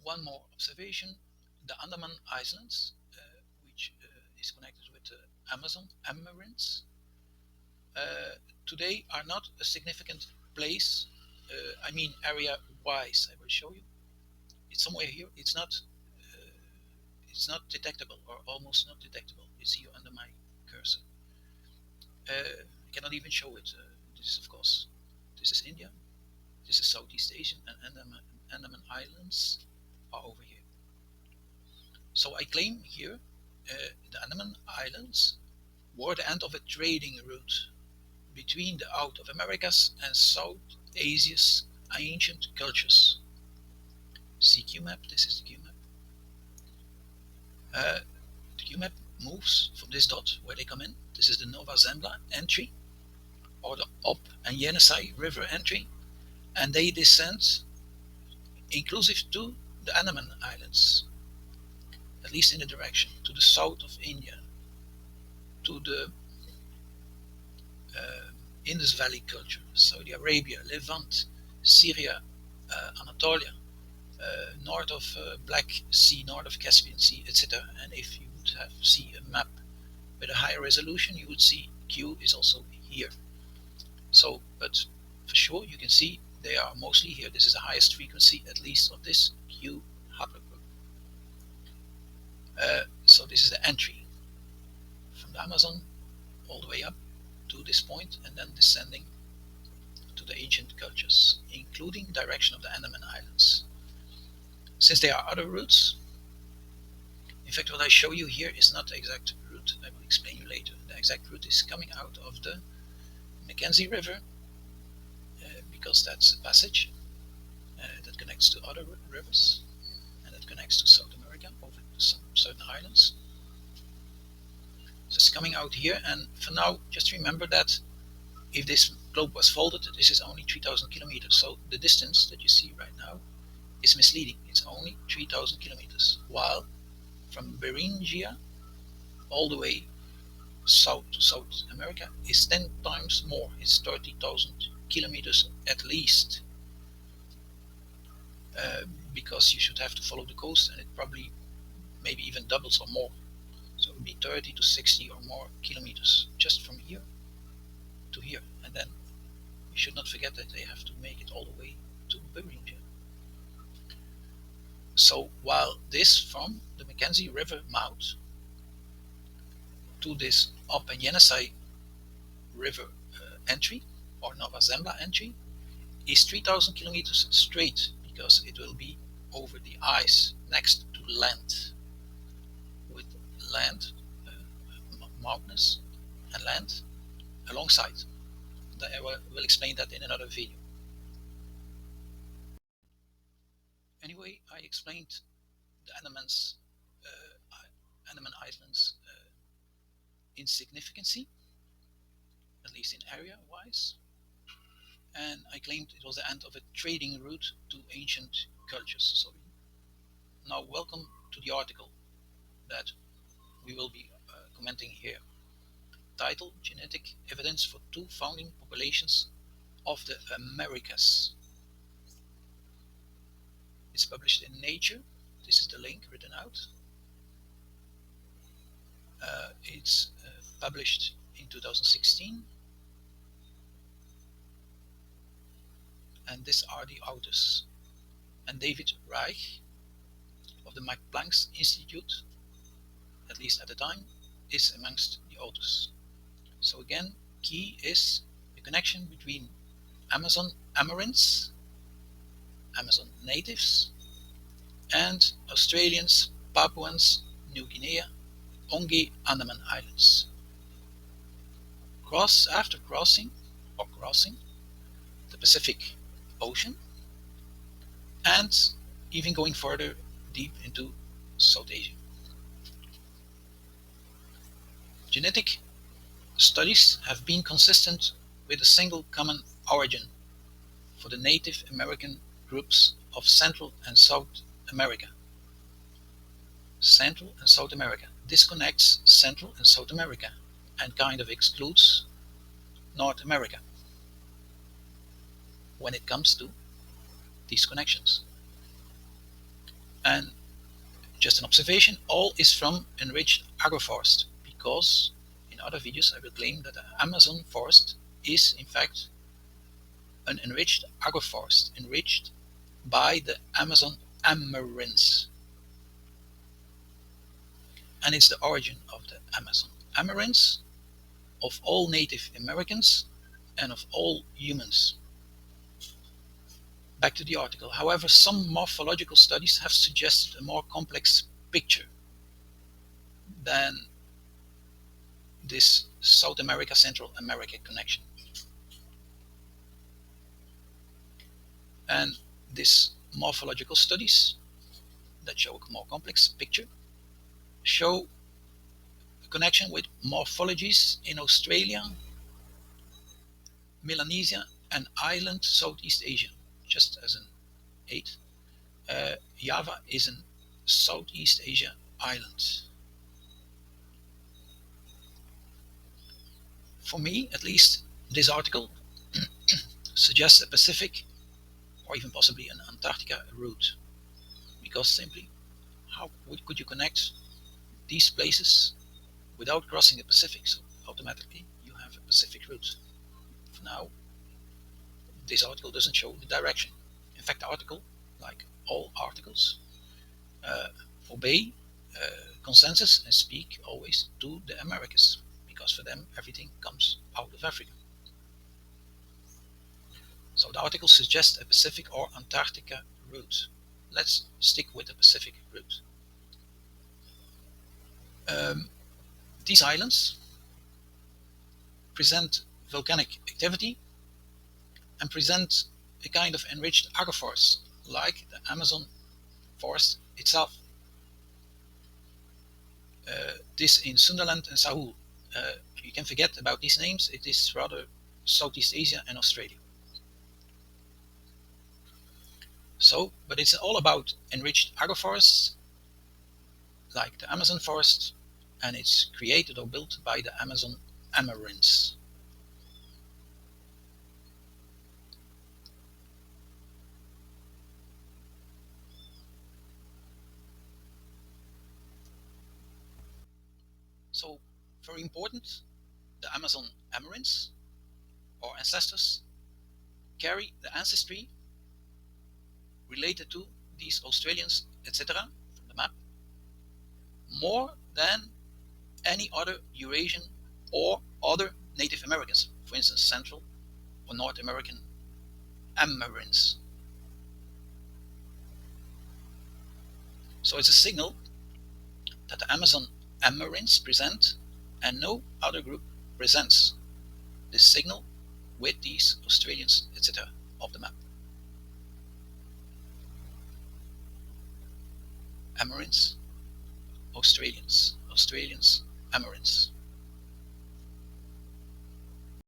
one more observation. The Andaman Islands, which is connected with the Amazon Emirates, today are not a significant place. I mean area-wise. I will show you. It's somewhere here. It's not detectable, or almost not detectable. It's here under my cursor. I cannot even show it. This is, of course, this is India. This is Southeast Asia, and Andaman Islands are over here. So I claim here the Andaman Islands were the end of a trading route between the out of Americas and South Asia's ancient cultures. See QMap, this is the QMap. The QMap moves from this dot where they come in. This is the Nova Zembla entry, or the Ob and Yenisei River entry, and they descend inclusive to the Andaman Islands, at least in the direction to the south of India, to the Indus Valley culture, Saudi Arabia, Levant, Syria, Anatolia, north of Black Sea, north of Caspian Sea, etc. And if you would see a map with a higher resolution, you would see Q is also here. So, but for sure, you can see they are mostly here. This is the highest frequency, at least, of this Q haplogroup. So this is the entry from the Amazon all the way up to this point, and then descending to the ancient cultures, including direction of the Andaman Islands. Since there are other routes, in fact, what I show you here is not the exact route. I will explain you later. The exact route is coming out of the Mackenzie River, because that's a passage that connects to other rivers, and that connects to South America over some certain islands. So it's coming out here, and for now, just remember that if this globe was folded, this is only 3,000 kilometers. So the distance that you see right now is misleading. It's only 3,000 kilometers, while from Beringia all the way south to South America is 10 times more. It's 30,000 kilometers at least, because you should have to follow the coast, and it probably maybe even doubles or more. So it would be 30 to 60 or more kilometers just from here to here. And then you should not forget that they have to make it all the way to Beringia. So while this from the Mackenzie River mouth to this Ob and Yenisei River entry, or Nova Zembla entry, is 3,000 kilometers straight, because it will be over the ice next to land, with land, mountains and land alongside. I will explain that in another video. Anyway, I explained the Andaman Islands insignificancy, at least in area-wise, and I claimed it was the end of a trading route to ancient cultures. So now welcome to the article that we will be commenting here. Title: Genetic Evidence for Two Founding Populations of the Americas. It's published in Nature. This is the link written out. It's published in 2016. And these are the authors. And David Reich of the Max Planck Institute, at least at the time, is amongst the authors. So again, key is the connection between Amazon Amerins, Amazon natives, and Australians, Papuans, New Guinea, Onge, Andaman Islands. After crossing the Pacific Ocean, and even going further deep into South Asia. Genetic studies have been consistent with a single common origin for the Native American groups of Central and South America. Central and South America. This connects Central and South America and kind of excludes North America when it comes to these connections. And just an observation, all is from enriched agroforest, because in other videos I will claim that the Amazon forest is in fact an enriched agroforest, enriched by the Amazon amarins. And it's the origin of the Amazon amarins, of all Native Americans and of all humans. Back to the article. However, some morphological studies have suggested a more complex picture than this South America Central America connection. And these morphological studies that show a more complex picture show a connection with morphologies in Australia, Melanesia, and island Southeast Asia. Just as an aid, Java is an Southeast Asia island. For me, at least, this article suggests a Pacific or even possibly an Antarctica route, because simply, how could you connect these places without crossing the Pacific? So automatically you have a Pacific route. For now, this article doesn't show the direction. In fact, the article, like all articles, obey consensus and speak always to the Americas, because for them everything comes out of Africa. So the article suggests a Pacific or Antarctica route. Let's stick with the Pacific route. These islands present volcanic activity and present a kind of enriched agroforest, like the Amazon forest itself. This in Sundaland and Sahul. You can forget about these names, it is rather Southeast Asia and Australia. So, but it's all about enriched agroforests, like the Amazon forest, and it's created or built by the Amazon amarins. So, very important, the Amazon amarins, or ancestors, carry the ancestry related to these Australians, etc., from the map, more than any other Eurasian or other Native Americans, for instance, Central or North American amarins. So it's a signal that the Amazon amarins present and no other group presents this signal with these Australians, etc., of the map. Amarins, Australians, Australians, amarins.